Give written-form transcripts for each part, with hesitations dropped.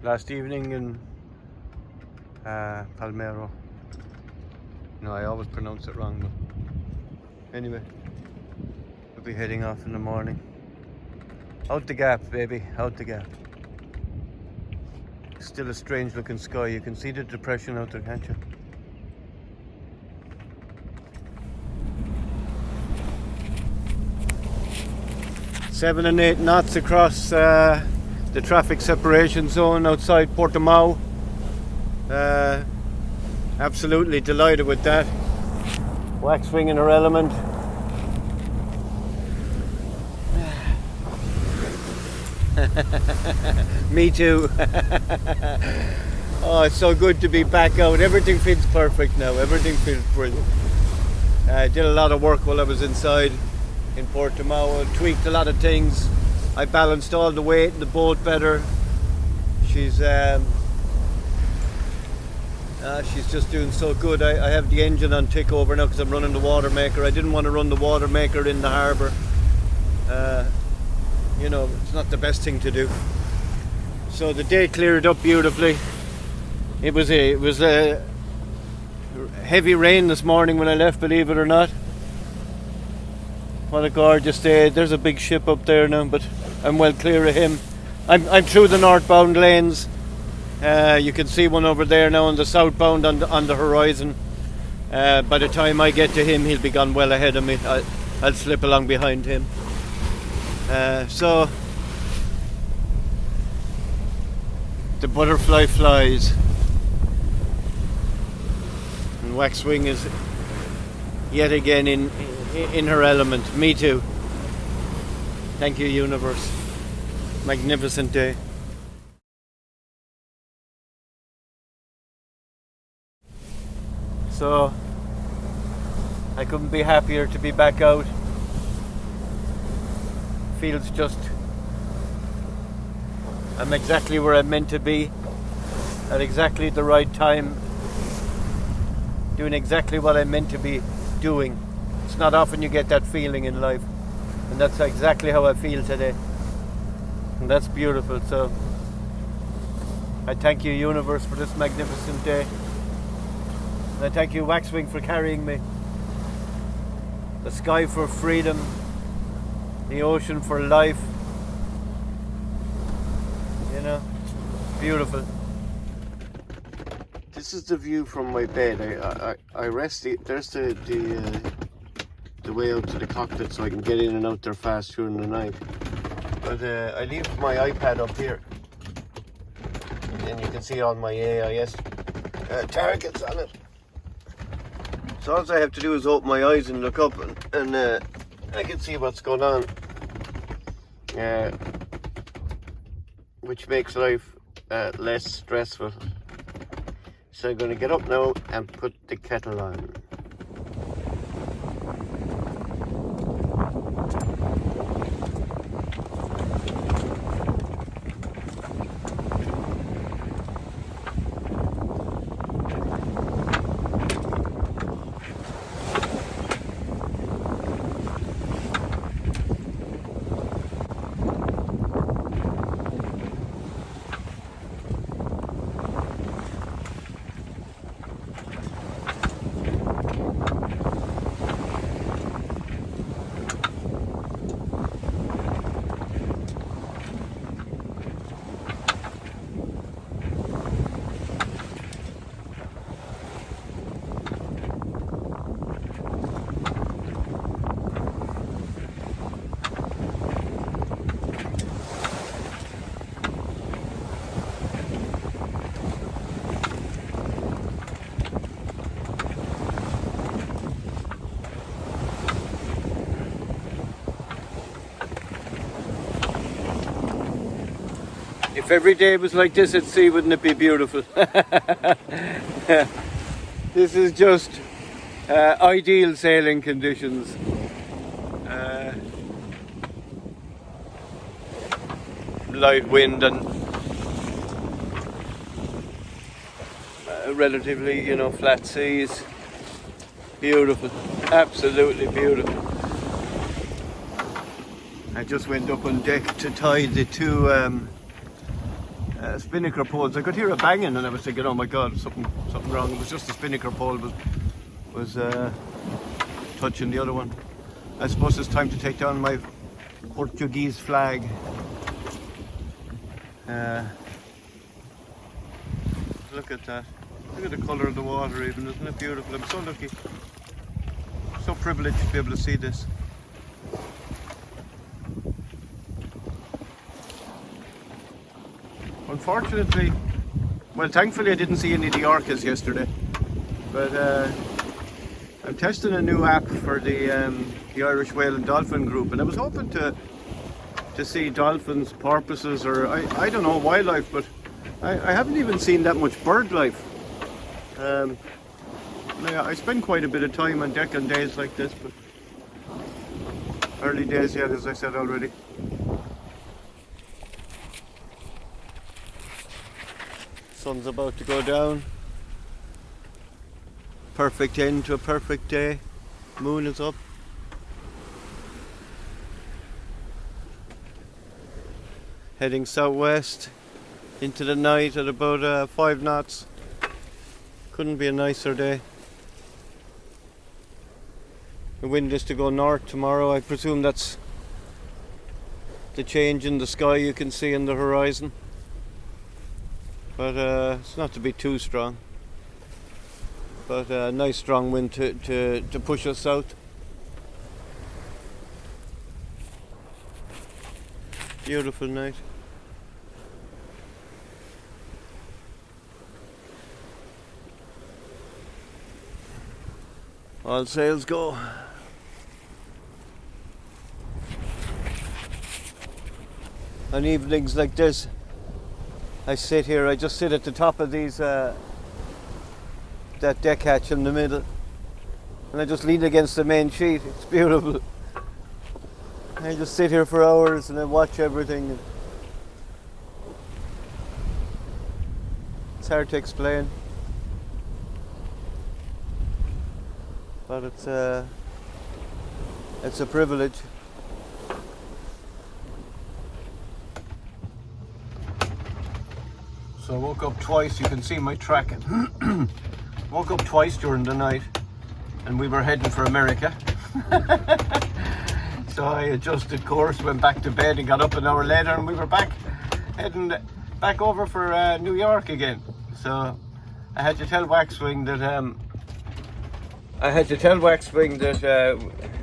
last evening in Palmero. No, I always pronounce it wrong, but anyway, we'll be heading off in the morning. Out the gap, baby, out the gap. Still a strange looking sky. You can see the depression out there, can't you? Seven and 8 knots across the traffic separation zone outside Portimao. Absolutely delighted with that. Waxwing in her element. Me too. Oh, it's so good to be back out. Everything feels perfect now. Everything feels brilliant. I did a lot of work while I was inside in Portimao. Tweaked a lot of things. I balanced all the weight in the boat better. She's just doing so good. I have the engine on tick over now because I'm running the water maker. I didn't want to run the water maker in the harbour. You know, it's not the best thing to do. So the day cleared up beautifully. It was a heavy rain this morning when I left, believe it or not. What a gorgeous day. There's a big ship up there now, but I'm well clear of him. I'm through the northbound lanes. You can see one over there now on the southbound on the horizon. By the time I get to him, he'll be gone well ahead of me. I'll slip along behind him. So the butterfly flies, and Waxwing is yet again in her element. Me too. Thank you, universe. Magnificent day. So I couldn't be happier to be back out. Feels just I'm exactly where I'm meant to be at exactly the right time, doing exactly what I'm meant to be doing. It's not often you get that feeling in life, and that's exactly how I feel today, and that's beautiful. So I thank you, universe, for this magnificent day, and I thank you, Waxwing, for carrying me. The sky for freedom, the ocean for life. You know, beautiful. This is the view from my bed. I rest. There's the way out to the cockpit, so I can get in and out there fast during the night. But I leave my iPad up here, and you can see all my AIS targets on it. So all I have to do is open my eyes and look up, and I can see what's going on, which makes life less stressful. So I'm going to get up now and put the kettle on. If every day was like this at sea, wouldn't it be beautiful? This is just ideal sailing conditions. Light wind and relatively, flat seas. Beautiful, absolutely beautiful. I just went up on deck to tie the two spinnaker poles. I could hear a banging, and I was thinking, "Oh my God, something wrong." It was just the spinnaker pole was touching the other one. I suppose it's time to take down my Portuguese flag. Look at that. Look at the colour of the water even, isn't it beautiful? I'm so lucky. So privileged to be able to see this. Unfortunately, well, thankfully I didn't see any of the orcas yesterday. But I'm testing a new app for the Irish Whale and Dolphin group, and I was hoping to see dolphins, porpoises, or I don't know, wildlife, but I haven't even seen that much bird life. I spend quite a bit of time on deck on days like this, but early days yet, as I said already. Sun's about to go down. Perfect end to a perfect day. Moon is up. Heading southwest into the night at about 5 knots. Couldn't be a nicer day. The wind is to go north tomorrow. I presume that's the change in the sky you can see on the horizon. But it's not to be too strong. But a nice strong wind to push us south. Beautiful night. All sails go. On evenings like this, I sit here, I just sit at the top of these, that deck hatch in the middle, and I just lean against the main sheet. It's beautiful. I just sit here for hours and I watch everything. It's hard to explain, but it's a privilege. So I woke up twice. You can see my tracking. Woke up twice during the night, and we were heading for America. So I adjusted course, went back to bed, and got up an hour later, and we were heading back over for New York again. So I had to tell Waxwing that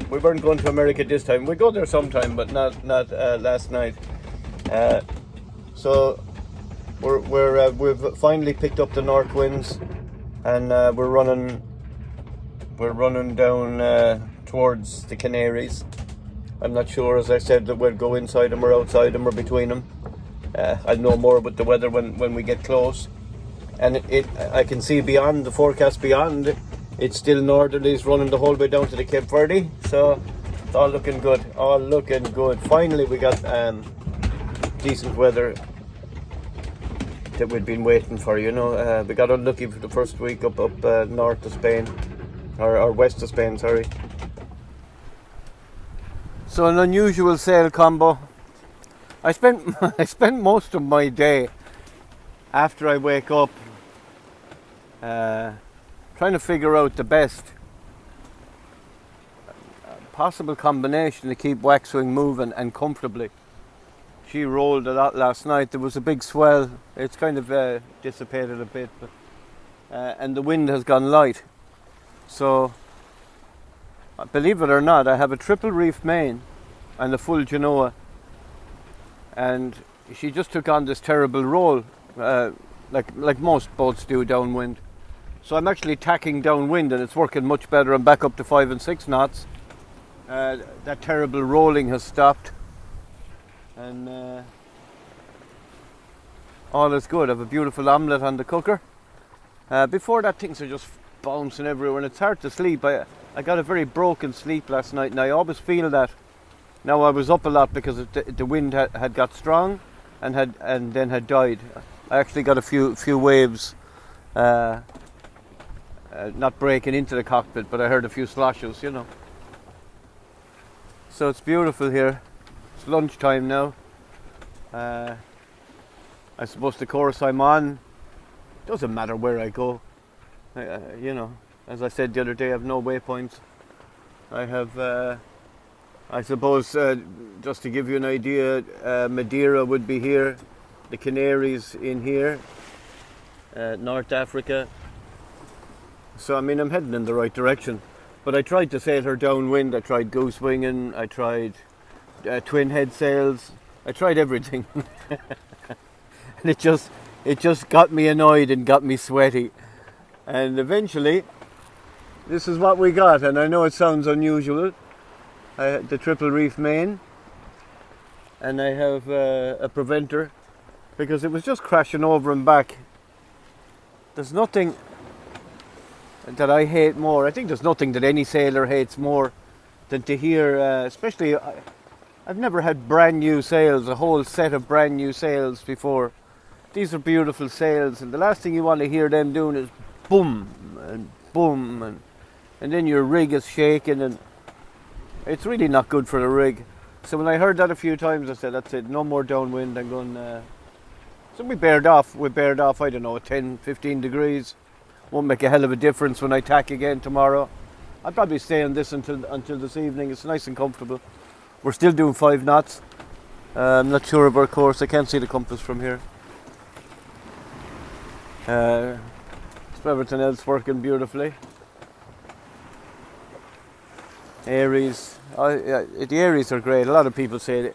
we weren't going to America this time. We go there sometime, but not last night. So we've finally picked up the north winds, and we're running down towards the Canaries. I'm not sure, as I said, that we'll go inside them or outside them or between them. I'll know more about the weather when we get close. And I can see beyond the forecast beyond. It's still northerlies running the whole way down to the Cape Verde. So it's all looking good. All looking good. Finally, we got decent weather that we'd been waiting for, you know. We got unlucky for the first week up north of Spain, or west of Spain, sorry. So an unusual sail combo. I spent most of my day after I wake up trying to figure out the best possible combination to keep Waxwing moving and comfortably. She rolled a lot last night. There was a big swell. It's kind of dissipated a bit, but and the wind has gone light. So, believe it or not, I have a triple reef main and a full Genoa, and she just took on this terrible roll, like most boats do downwind. So I'm actually tacking downwind, and it's working much better. I'm back up to 5 and 6 knots. That terrible rolling has stopped. And all is good. I have a beautiful omelette on the cooker. Before that, things are just bouncing everywhere, and it's hard to sleep. I got a very broken sleep last night, and I always feel that. Now I was up a lot because the wind had got strong, and then had died. I actually got a few waves, not breaking into the cockpit, but I heard a few sloshes, you know. So it's beautiful here. It's lunchtime now. I suppose the course I'm on, doesn't matter where I go. You know, as I said the other day, I have no waypoints. I have, I suppose, just to give you an idea, Madeira would be here, the Canaries in here, North Africa. So I mean, I'm heading in the right direction. But I tried to sail her downwind. I tried goose winging. I tried twin head sails. I tried everything, and it just got me annoyed and got me sweaty. And eventually, this is what we got. And I know it sounds unusual. I had the triple reef main, and I have a preventer, because it was just crashing over and back. There's nothing that I hate more. I think there's nothing that any sailor hates more than to hear, especially, I've never had brand new sails, a whole set of brand new sails before. These are beautiful sails, and the last thing you want to hear them doing is boom and boom, and then your rig is shaking, and it's really not good for the rig. So when I heard that a few times, I said, that's it, no more downwind. I'm going, so we bared off, I don't know, 10, 15 degrees. Won't make a hell of a difference when I tack again tomorrow. I'll probably stay on this until this evening. It's nice and comfortable. We're still doing 5 knots. I'm not sure of our course. I can't see the compass from here. Everything else working beautifully. Aries. The Aries are great. A lot of people say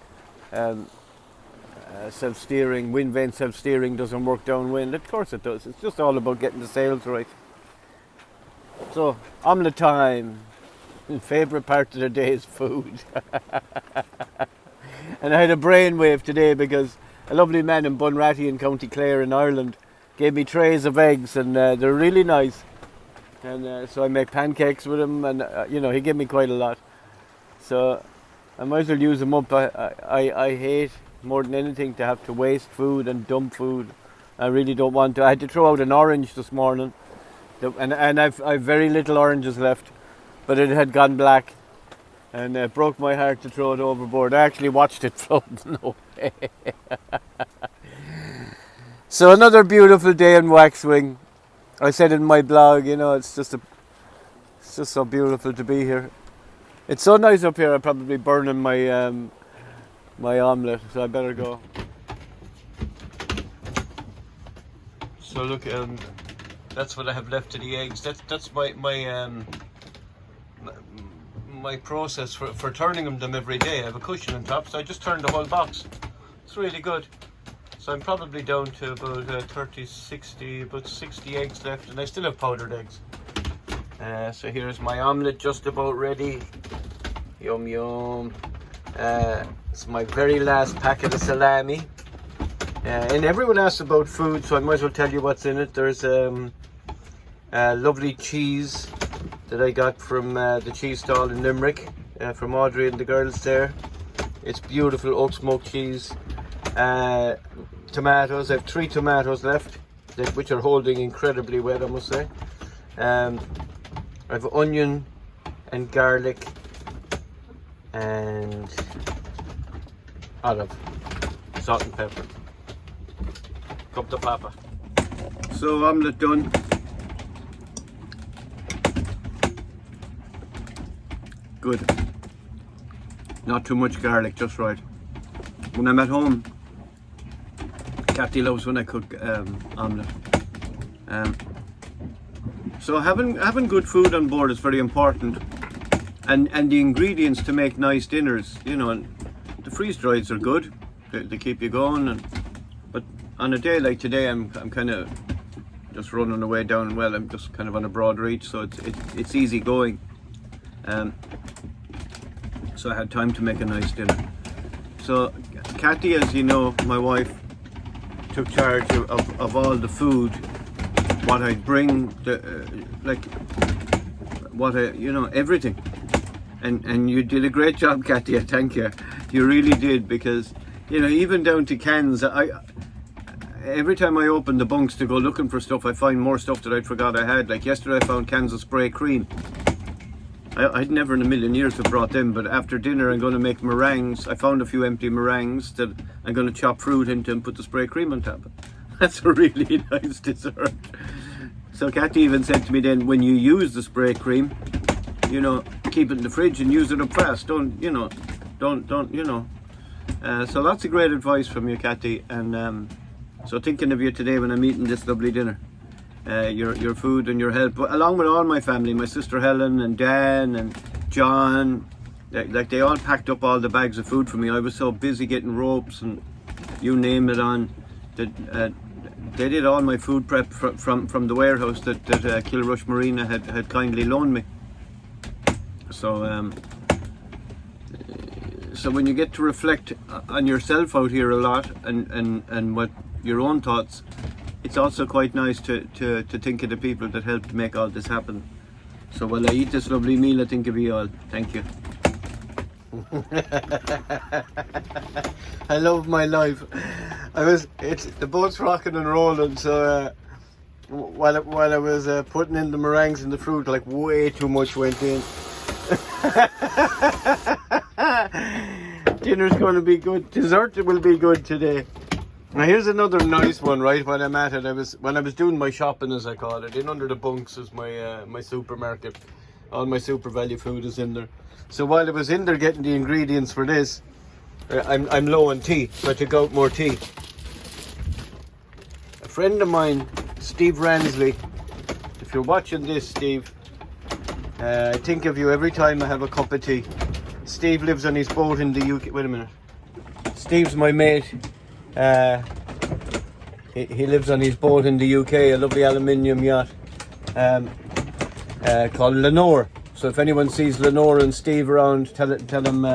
self-steering, wind vane self-steering doesn't work downwind. Of course it does. It's just all about getting the sails right. So, omelette time. My favourite part of the day is food. And I had a brainwave today because a lovely man in Bunratty in County Clare in Ireland gave me trays of eggs, and they're really nice. And so I make pancakes with him, and he gave me quite a lot. So I might as well use them up. I hate more than anything to have to waste food and dump food. I really don't want to. I had to throw out an orange this morning, and I've very little oranges left, but it had gone black, and it broke my heart to throw it overboard. I actually watched it float away. So another beautiful day in Waxwing. I said in my blog, it's just so beautiful to be here. It's so nice up here. I'm probably burning my omelette, so I better go. So look, that's what I have left of the eggs. That's my process for turning them every day. I have a cushion on top, so I just turn the whole box. It's really good. So I'm probably down to about 60 eggs left, and I still have powdered eggs. So here's my omelette just about ready. Yum yum. It's my very last packet of salami. And everyone asks about food, so I might as well tell you what's in it. There's lovely cheese that I got from the cheese stall in Limerick, from Audrey and the girls there. It's beautiful oak smoked cheese. Tomatoes. I have 3 tomatoes left, which are holding incredibly well, I must say. I have onion and garlic and olive, salt and pepper. Cup de papa. So omelette done. Good. Not too much garlic, just right. When I'm at home, Kathy loves when I cook omelette. So having good food on board is very important, and the ingredients to make nice dinners. The freeze drieds are good. They keep you going, but on a day like today, I'm kind of just running away down. Well, I'm just kind of on a broad reach, so it's easy going. So I had time to make a nice dinner. So Kathy, as you know, my wife, took charge of all the food, what I'd bring, everything. And you did a great job, Kathy. I thank you. You really did, because even down to cans. Every time I open the bunks to go looking for stuff, I find more stuff that I'd forgot I had. Like yesterday, I found cans of spray cream. I'd never in a million years have brought them, but after dinner I'm going to make meringues. I found a few empty meringues that I'm going to chop fruit into and put the spray cream on top of. That's a really nice dessert. So Kathy even said to me then, when you use the spray cream, you know, keep it in the fridge and use it up fast. Don't, you know. So lots of great advice from you, Kathy. And so thinking of you today when I'm eating this lovely dinner. Your food and your help, along with all my family, my sister Helen and Dan and John, like they all packed up all the bags of food for me. I was so busy getting ropes and you name it on that they did all my food prep from the warehouse that Kilrush Marina had kindly loaned me. So so when you get to reflect on yourself out here a lot and what your own thoughts, it's also quite nice to think of the people that helped make all this happen. So while I eat this lovely meal, I think of you all. Thank you. I love my life. The boat's rocking and rolling, so while I was putting in the meringues and the fruit, like way too much went in. Dinner's going to be good. Dessert will be good today. Now here's another nice one, right? When I'm at it, when I was doing my shopping, as I call it, in under the bunks is my supermarket. All my super value food is in there. So while I was in there getting the ingredients for this, I'm low on tea, so I took out more tea. A friend of mine, Steve Ransley, if you're watching this, Steve, I think of you every time I have a cup of tea. Steve lives on his boat in the UK. Wait a minute. Steve's my mate. He lives on his boat in the UK, a lovely aluminium yacht called Lenore. So if anyone sees Lenore and Steve around, tell him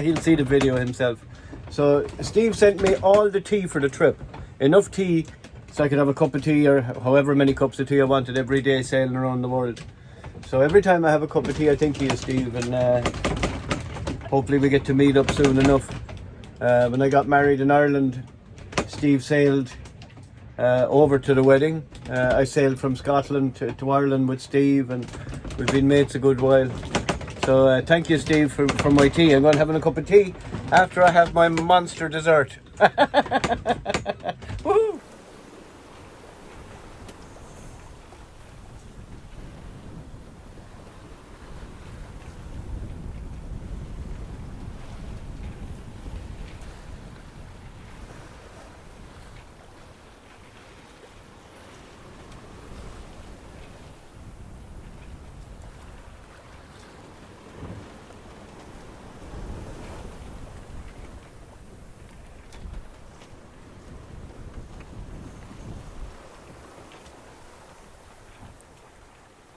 he'll see the video himself. So Steve sent me all the tea for the trip, enough tea so I could have a cup of tea or however many cups of tea I wanted every day sailing around the world. So every time I have a cup of tea, I think of you, Steve, and hopefully we get to meet up soon enough. When I got married in Ireland, Steve sailed over to the wedding. I sailed from Scotland to Ireland with Steve, and we've been mates a good while. So thank you, Steve, for my tea. I'm going to have a cup of tea after I have my monster dessert. Woo!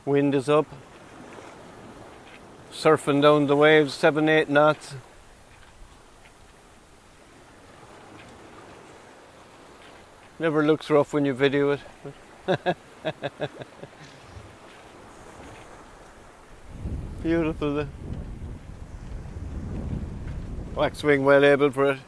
Wind is up, surfing down the waves, 7-8 knots. Never looks rough when you video it. Beautiful. Waxwing well able for it.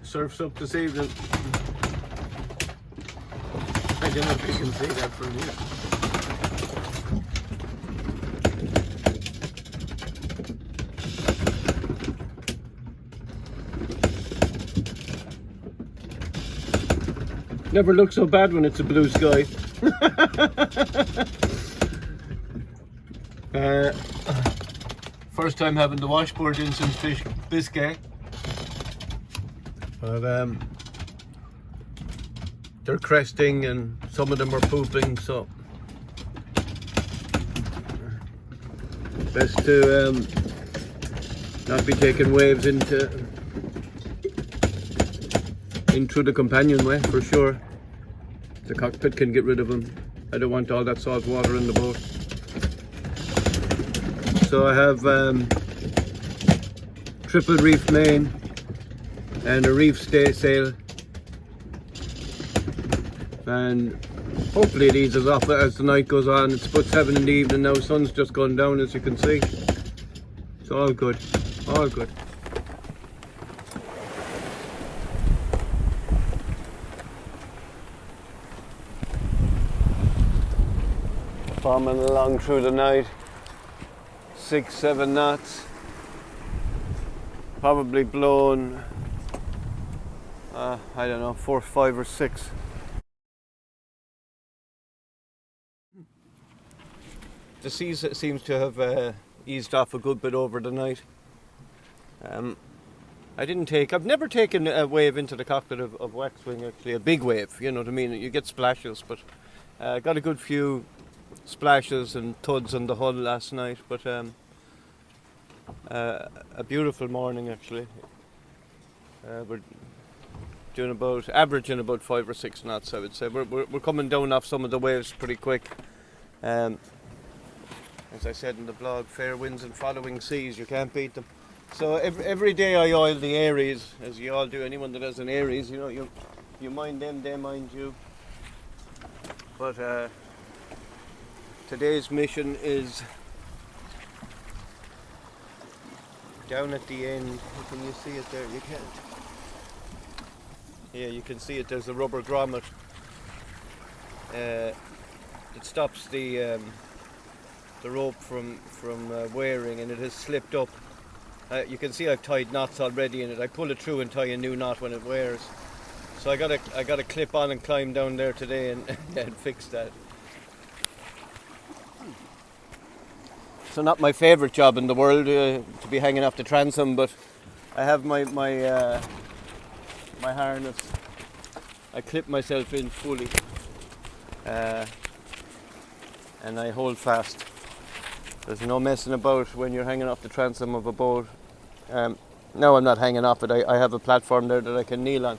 Surf's up this evening. I don't know if you can see that from here. Never looks so bad when it's a blue sky. First time having the washboard in since Biscay. But they're cresting and some of them are pooping, so best to not be taking waves into the companionway for sure. The cockpit can get rid of them. I don't want all that salt water in the boat. So I have triple reef main and a reef staysail, and hopefully it eases off as the night goes on. It's about 7 in the evening now, sun's just gone down as you can see. It's all good, all good. Bombing along through the night, 6-7 knots, probably blown, I don't know, 4, 5 or 6. The sea seems to have eased off a good bit over the night. I've never taken a wave into the cockpit of Waxwing, actually, a big wave, you know what I mean, you get splashes, but got a good few splashes and thuds on the hull last night, but a beautiful morning actually. We're doing averaging about 5 or 6 knots, I would say. We're coming down off some of the waves pretty quick. As I said in the blog, fair winds and following seas, you can't beat them. So every day I oil the Aries, as you all do. Anyone that has an Aries, you know, you mind them, they mind you. But today's mission is down at the end. Can you see it there? You can't. Yeah, you can see it. There's a rubber grommet. It stops the rope from wearing, and it has slipped up. You can see I've tied knots already in it. I pull it through and tie a new knot when it wears. So I got to clip on and climb down there today and, and fix that. So not my favourite job in the world to be hanging off the transom, but I have my harness. I clip myself in fully, and I hold fast. There's no messing about when you're hanging off the transom of a boat. No, I'm not hanging off it. I have a platform there that I can kneel on.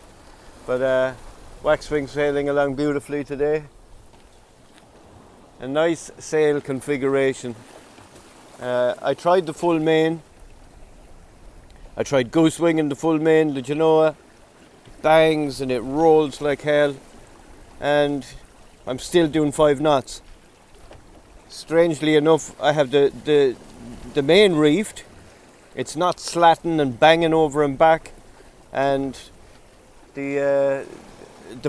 But Waxwing sailing along beautifully today. A nice sail configuration. I tried the full main. I tried goose wing in the full main, the Genoa. Bangs and it rolls like hell. And I'm still doing 5 knots. Strangely enough, I have the main reefed. It's not slatting and banging over and back. And the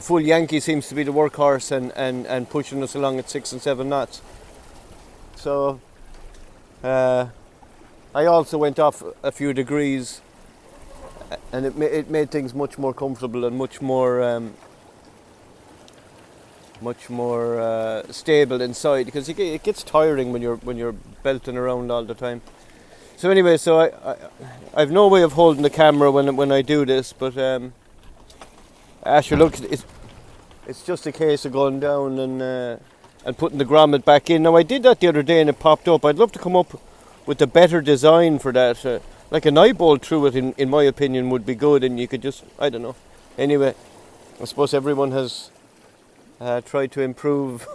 full Yankee seems to be the workhorse and pushing us along at 6 and 7 knots. So I also went off a few degrees, and it made things much more comfortable and much more stable inside, because it gets tiring when you're belting around all the time. So anyway, I've no way of holding the camera when I do this, but Asher, look, it's just a case of going down and putting the grommet back in. Now I did that the other day and it popped up. I'd love to come up with a better design for that. Like an eye bolt through it, in my opinion, would be good, and you could just, I don't know. Anyway, I suppose everyone has tried to improve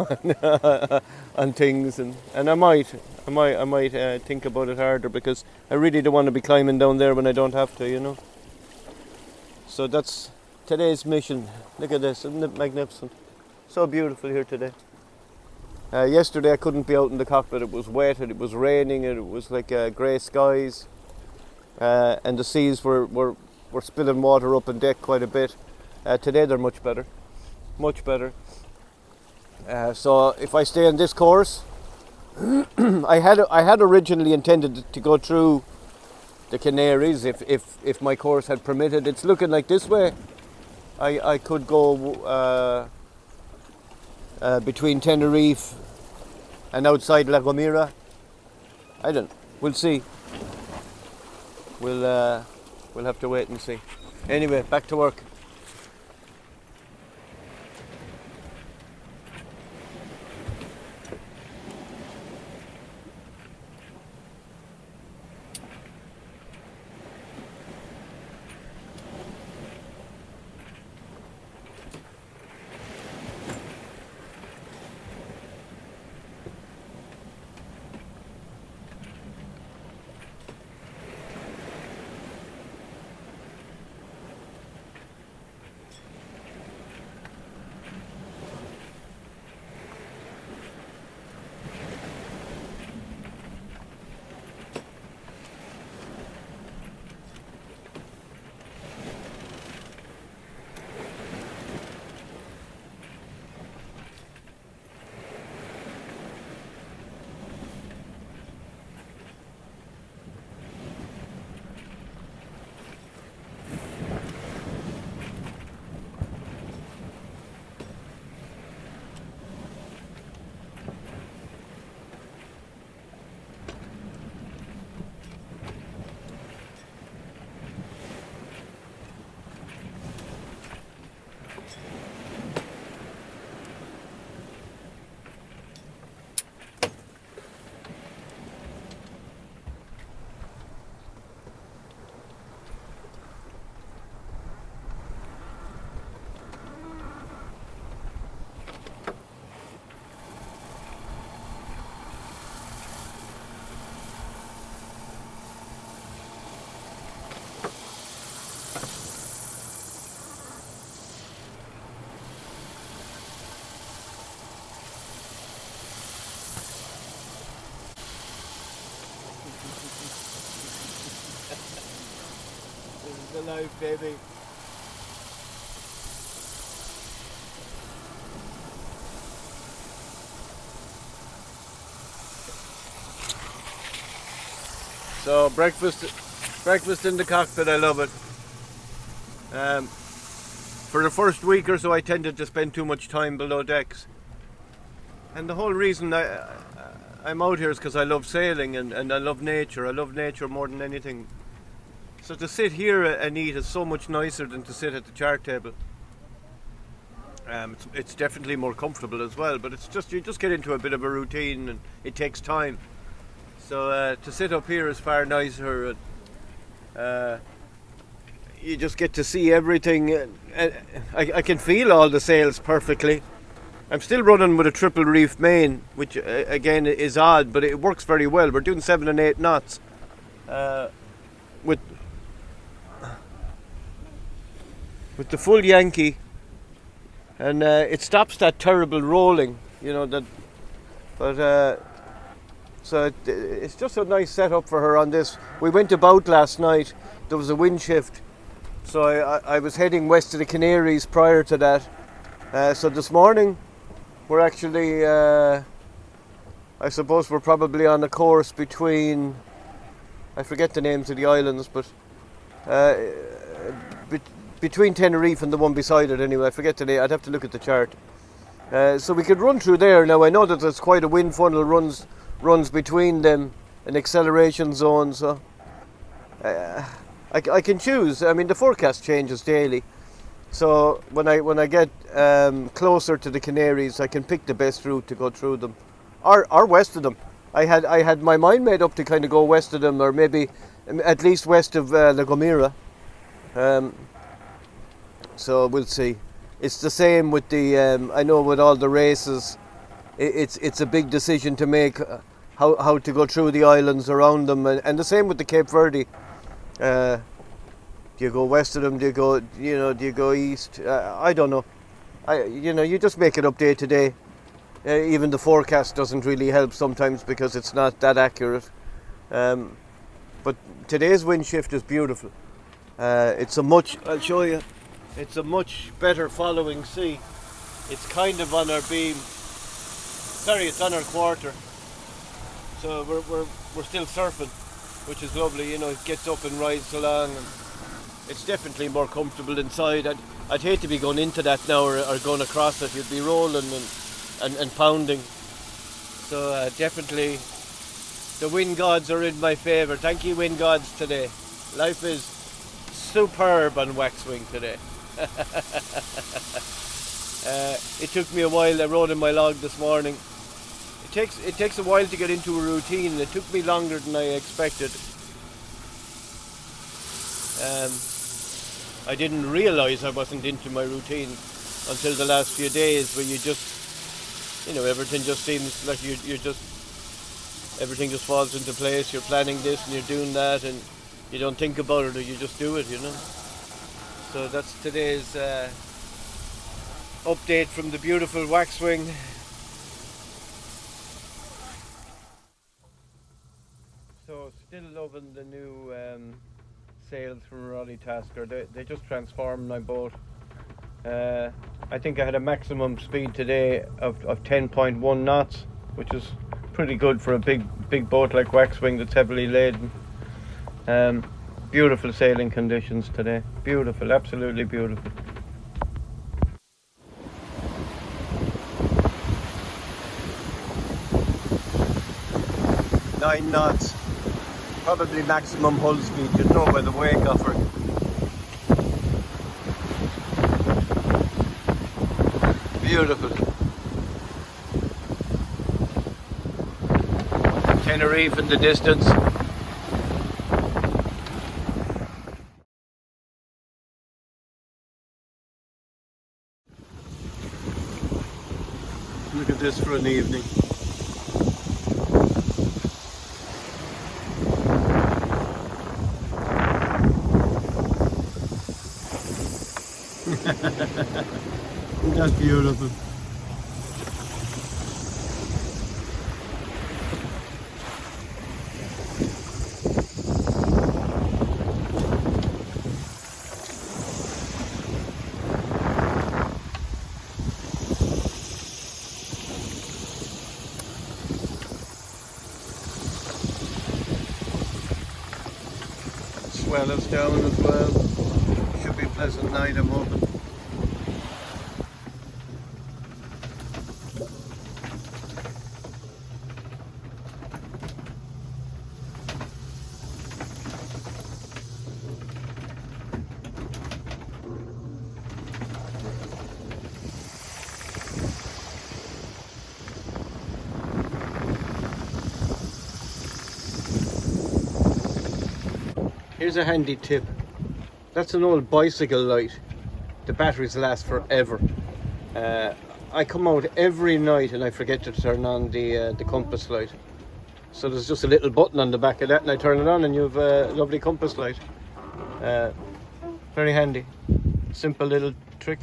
on things, and I might think about it harder, because I really don't want to be climbing down there when I don't have to, you know. So that's today's mission. Look at this, isn't it magnificent? So beautiful here today. Yesterday I couldn't be out in the cockpit. It was wet and it was raining and it was like grey skies, and the seas were spilling water up on deck quite a bit. Today they're much better. So if I stay on this course, I had originally intended to go through the Canaries if my course had permitted. It's looking like this way. I could go between Tenerife and outside La Gomera. I don't know. We'll see. We'll have to wait and see. Anyway, back to work. the life, baby. So breakfast in the cockpit, I love it. For the first week or so I tended to spend too much time below decks. And the whole reason I'm out here is because I love sailing and I love nature. I love nature more than anything. So to sit here and eat is so much nicer than to sit at the chart table. It's definitely more comfortable as well, but it's just you just get into a bit of a routine and it takes time. So to sit up here is far nicer. You just get to see everything. I can feel all the sails perfectly. I'm still running with a triple reef main, which again is odd, but it works very well. We're doing 7 and 8 knots with the full Yankee, and it stops that terrible rolling, you know that. But so it's just a nice setup for her on this. We went about last night. There was a wind shift, so I was heading west to the Canaries prior to that. So this morning we're actually, I suppose we're probably on a course between, I forget the names of the islands, but between Tenerife and the one beside it anyway. I forget the name. I'd have to look at the chart. So we could run through there. Now I know that there's quite a wind funnel runs between them, an acceleration zone, so I can choose. I mean, the forecast changes daily, so when I get closer to the Canaries, I can pick the best route to go through them, or west of them. I had my mind made up to kind of go west of them, or maybe at least west of La Gomera. So we'll see. It's the same with the I know with all the races. It's a big decision to make, how to go through the islands around them, and the same with the Cape Verde. Do you go west of them? Do you go east? I don't know. You just make it up day to day. Even the forecast doesn't really help sometimes because it's not that accurate. But today's wind shift is beautiful. I'll show you. It's a much better following sea. It's kind of on our beam. Sorry, it's on our quarter, so we're still surfing, which is lovely. You know, it gets up and rides along, and it's definitely more comfortable inside. I'd hate to be going into that now or going across it. You'd be rolling and pounding. So definitely, the wind gods are in my favour. Thank you, wind gods, today. Life is superb on Waxwing today. It took me a while. I wrote in my log this morning. It takes a while to get into a routine. It took me longer than I expected. I didn't realise I wasn't into my routine until the last few days, where you just, everything just seems like everything just falls into place. You're planning this and you're doing that, and you don't think about it, or you just do it, So that's today's update from the beautiful Waxwing. So still loving the new sails from Raleigh Tasker. They just transformed my boat. I think I had a maximum speed today of 10.1 knots, which is pretty good for a big boat like Waxwing that's heavily laden. Beautiful sailing conditions today. Beautiful, absolutely beautiful. Nine knots. Probably maximum hull speed, you know, by the wake offer. Beautiful. Tenerife in the distance. Look at this for an evening. That's beautiful. umbrellas down as well. Should be a pleasant night, I'm hoping. Here's a handy tip. That's an old bicycle light. The batteries last forever. I come out every night and I forget to turn on the compass light. So there's just a little button on the back of that and I turn it on and you have a lovely compass light. Very handy. Simple little trick.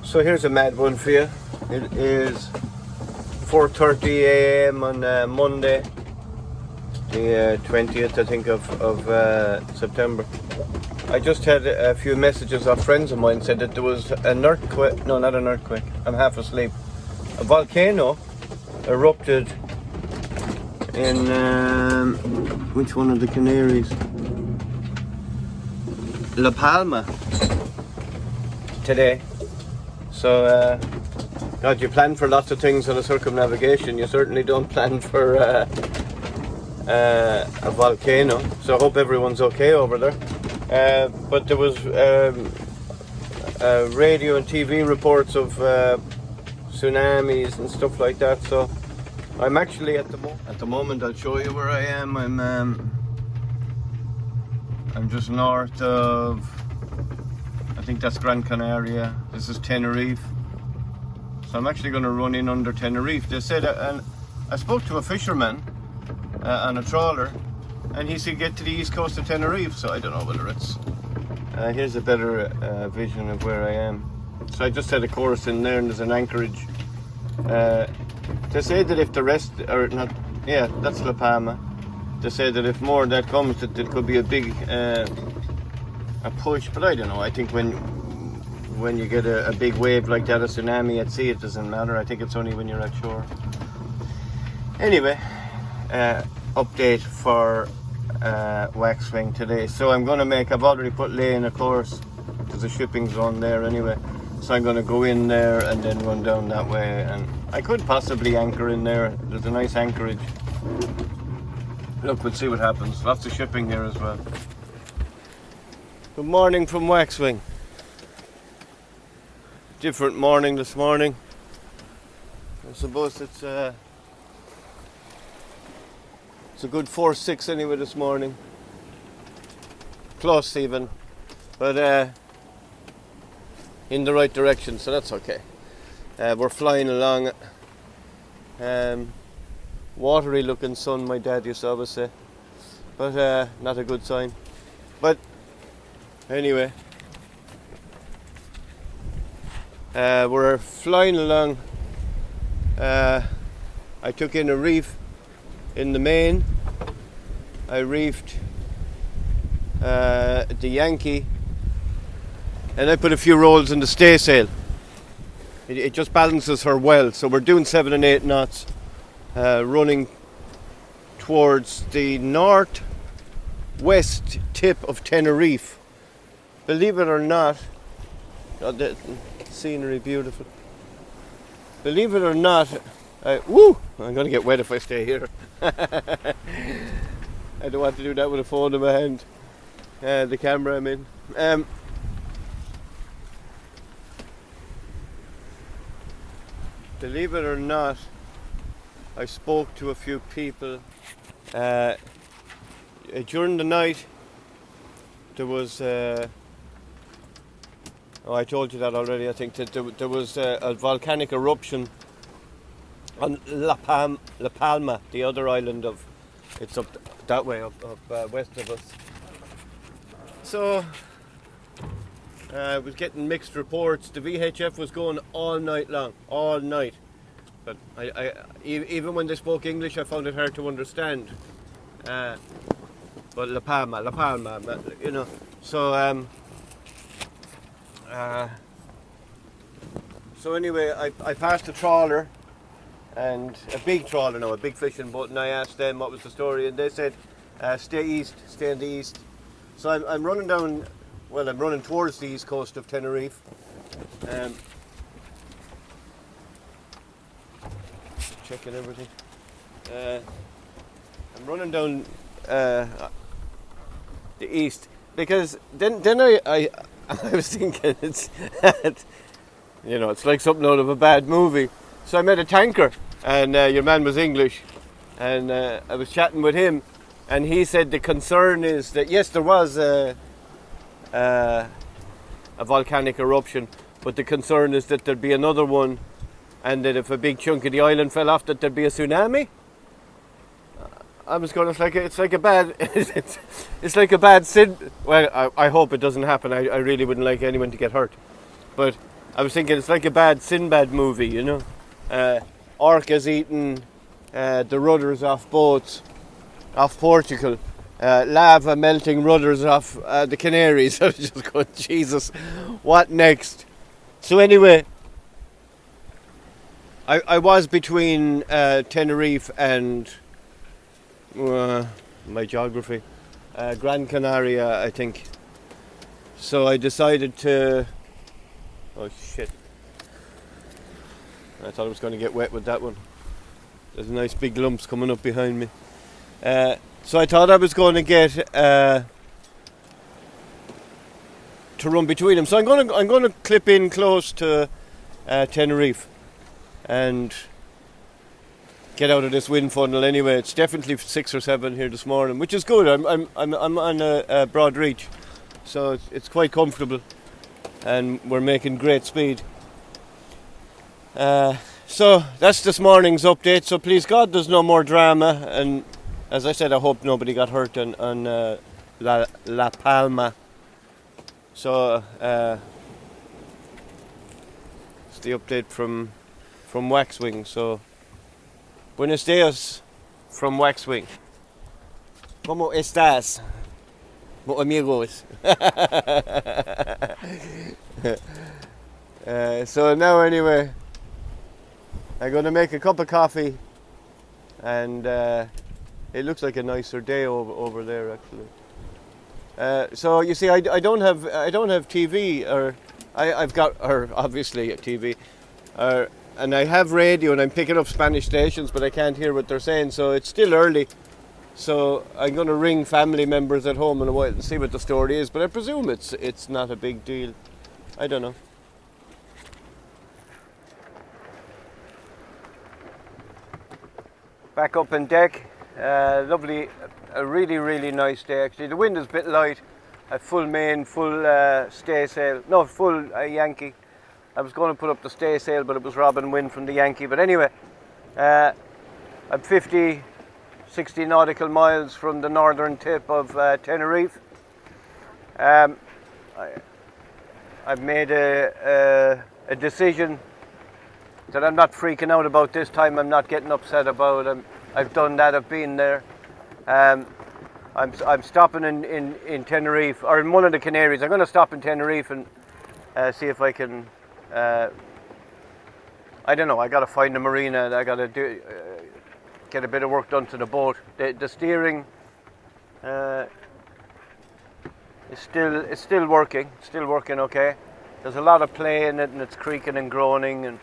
So here's a mad one for you. It is 4:30 a.m. on Monday, the 20th, I think, of September. I just had a few messages of friends of mine said that there was an earthquake. No, not an earthquake. I'm half asleep. A volcano erupted in which one of the Canaries? La Palma today. So, God, you plan for lots of things on a circumnavigation. You certainly don't plan for a volcano. So I hope everyone's okay over there. But there was radio and TV reports of tsunamis and stuff like that. So I'm actually at the moment. I'll show you where I am. I'm just north of, I think that's Gran Canaria. This is Tenerife. So I'm actually going to run in under Tenerife. They said, and I spoke to a fisherman on a trawler, and he said get to the east coast of Tenerife. So I don't know whether it's. Here's a better vision of where I am. So I just had a course in there, and there's an anchorage. They say that if the rest, or not, yeah, that's La Palma. They say that if more of that comes, that there could be a big a push. But I don't know. I think when you get a big wave like that, a tsunami at sea, it doesn't matter. I think it's only when you're at shore. Anyway, update for Waxwing today. So I'm going to I've already put Lay in a course. There's a shipping zone there anyway. So I'm going to go in there and then run down that way. And I could possibly anchor in there. There's a nice anchorage. Look, we'll see what happens. Lots of shipping here as well. Good morning from Waxwing. Different morning this morning. I suppose it's a good 4-6 anyway this morning. Close even. But in the right direction, so that's okay. We're flying along. Watery looking sun, my dad used to always say. But not a good sign. But anyway. We're flying along. I took in a reef in the main. I reefed the Yankee, and I put a few rolls in the staysail. It just balances her well. So we're doing 7 and 8 knots, running towards the northwest tip of Tenerife. Believe it or not, the scenery beautiful. Believe it or not, I'm going to get wet if I stay here. I don't want to do that with a phone in my hand. The camera I'm in. Believe it or not, I spoke to a few people during the night. There was I told you that already. I think that there was a volcanic eruption on La Palma, the other island of. It's up that way, up west of us. So I was getting mixed reports. The VHF was going all night long, all night. But I even when they spoke English, I found it hard to understand. But La Palma, you know. So so anyway, I passed a trawler, and a big trawler now, a big fishing boat, and I asked them what was the story, and they said, stay east, stay in the east. So I'm running down, well, I'm running towards the east coast of Tenerife. Checking everything. I'm running down the east because then I was thinking it's it's like something out of a bad movie. So I met a tanker, and your man was English, and I was chatting with him, and he said the concern is that yes, there was a volcanic eruption, but the concern is that there'd be another one, and that if a big chunk of the island fell off, that there'd be a tsunami. I was going, it's like a bad sin. Well, I hope it doesn't happen. I really wouldn't like anyone to get hurt. But I was thinking it's like a bad Sinbad movie, you know. Orcas eating the rudders off boats off Portugal. Lava melting rudders off the Canaries. I was just going, Jesus, what next? So anyway, I was between Tenerife and my geography, Gran Canaria, I think. So I decided to. Oh shit! I thought I was going to get wet with that one. There's nice big lumps coming up behind me. So I thought I was going to get to run between them. So I'm going to clip in close to Tenerife and get out of this wind funnel anyway. It's definitely 6 or 7 here this morning, which is good. I'm on a broad reach, so it's quite comfortable, and we're making great speed. So that's this morning's update. So please God, there's no more drama, and as I said, I hope nobody got hurt on La Palma. So it's the update from Waxwing. So buenos dias from Waxwing. ¿Cómo estás, amigos? So now anyway, I'm going to make a cup of coffee, and it looks like a nicer day over there actually. So you see, I don't have TV, or I've got obviously a TV, and I have radio, and I'm picking up Spanish stations, but I can't hear what they're saying. So it's still early. So I'm going to ring family members at home in a while and see what the story is. But I presume it's not a big deal. I don't know. Back up on deck. Lovely, a really nice day actually. The wind is a bit light. A full main, full staysail. No, full Yankee. I was going to put up the staysail, but it was Robin wind from the Yankee. But anyway, I'm 50, 60 nautical miles from the northern tip of Tenerife. I've made a decision that I'm not freaking out about this time. I'm not getting upset about. I've done that. I've been there. I'm stopping in Tenerife, or in one of the Canaries. I'm going to stop in Tenerife and see if I can. I don't know. I got to find a marina. I got to get a bit of work done to the boat. The steering is still working. Still working okay. There's a lot of play in it, and it's creaking and groaning, and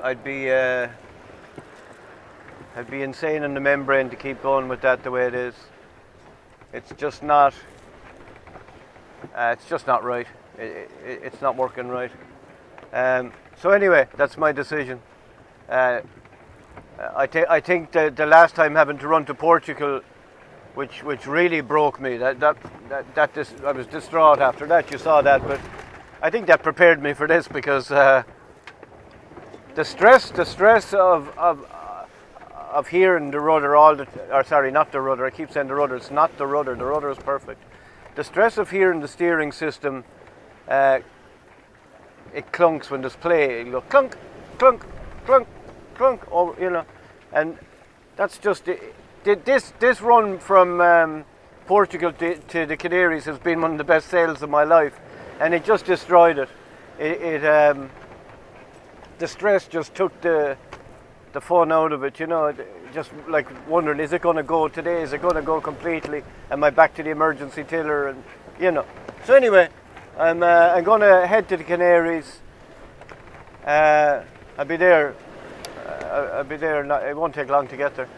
I'd be insane in the membrane to keep going with that the way it is. It's just not right. It's not working right. So anyway, that's my decision. I think the last time having to run to Portugal, which really broke me. I was distraught after that. You saw that, but I think that prepared me for this, because the stress of hearing the rudder not the rudder. I keep saying the rudder. It's not the rudder. The rudder is perfect. The stress of hearing the steering system, it clunks when there's play. You go clunk, clunk, clunk, clunk. Oh, and that's just it. This run from Portugal to the Canaries has been one of the best sails of my life, and it just destroyed it. The stress just took the the fun out of it, you know, just like wondering, is it going to go today? Is it going to go completely? Am I back to the emergency tiller? And you know. So anyway, I'm going to head to the Canaries. I'll be there. I'll be there. It won't take long to get there.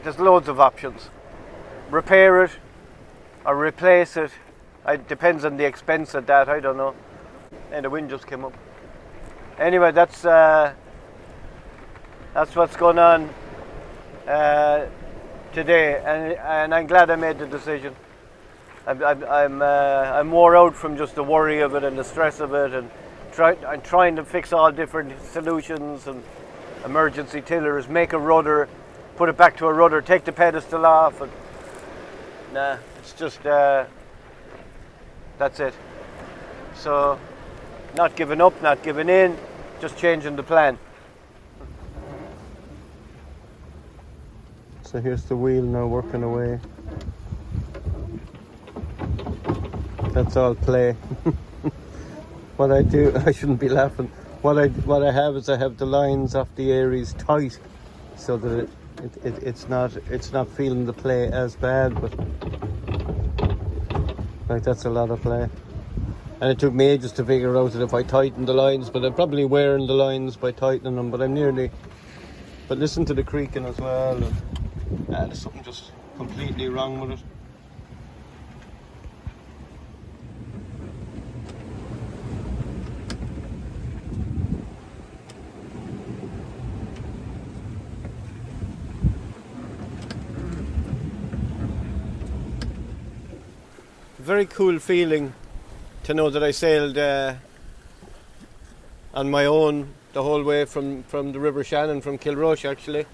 There's loads of options. Repair it or replace it. It depends on the expense of that. I don't know. And the wind just came up. Anyway, that's what's going on today, and I'm glad I made the decision. I'm wore out from just the worry of it and the stress of it, and I'm trying to fix all different solutions and emergency tillers, make a rudder, put it back to a rudder, take the pedestal off, and it's just that's it. So, not giving up, not giving in, just changing the plan. So here's the wheel now working away. That's all play. What I do, I shouldn't be laughing. What I have is I have the lines off the Aries tight, so that it's not feeling the play as bad. But like, that's a lot of play. And it took me ages to figure out that if I tighten the lines, but I'm probably wearing the lines by tightening them, but I'm nearly. But listen to the creaking as well. And, there's something just completely wrong with it. Very cool feeling to know that I sailed on my own the whole way from the River Shannon, from Kilrush actually,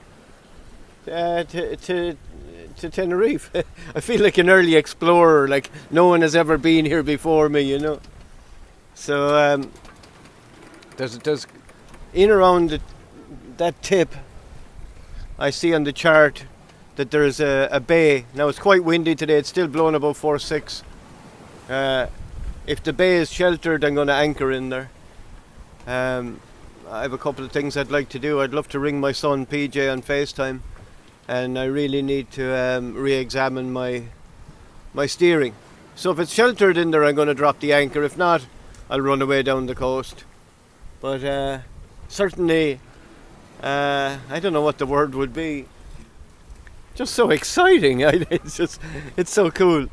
to Tenerife. I feel like an early explorer, like no one has ever been here before me, you know. So there's in around that tip, I see on the chart that there's a bay. Now it's quite windy today, it's still blowing about 4-6. If the bay is sheltered, I'm going to anchor in there. I have a couple of things I'd like to do. I'd love to ring my son PJ on FaceTime, and I really need to re-examine my steering. So if it's sheltered in there, I'm going to drop the anchor. If not, I'll run away down the coast. But certainly, I don't know what the word would be. Just so exciting. It's so cool.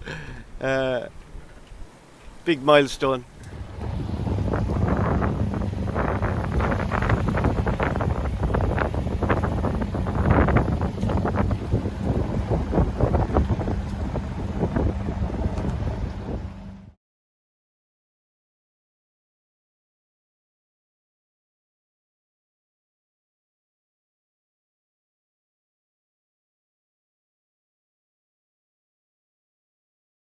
Big milestone.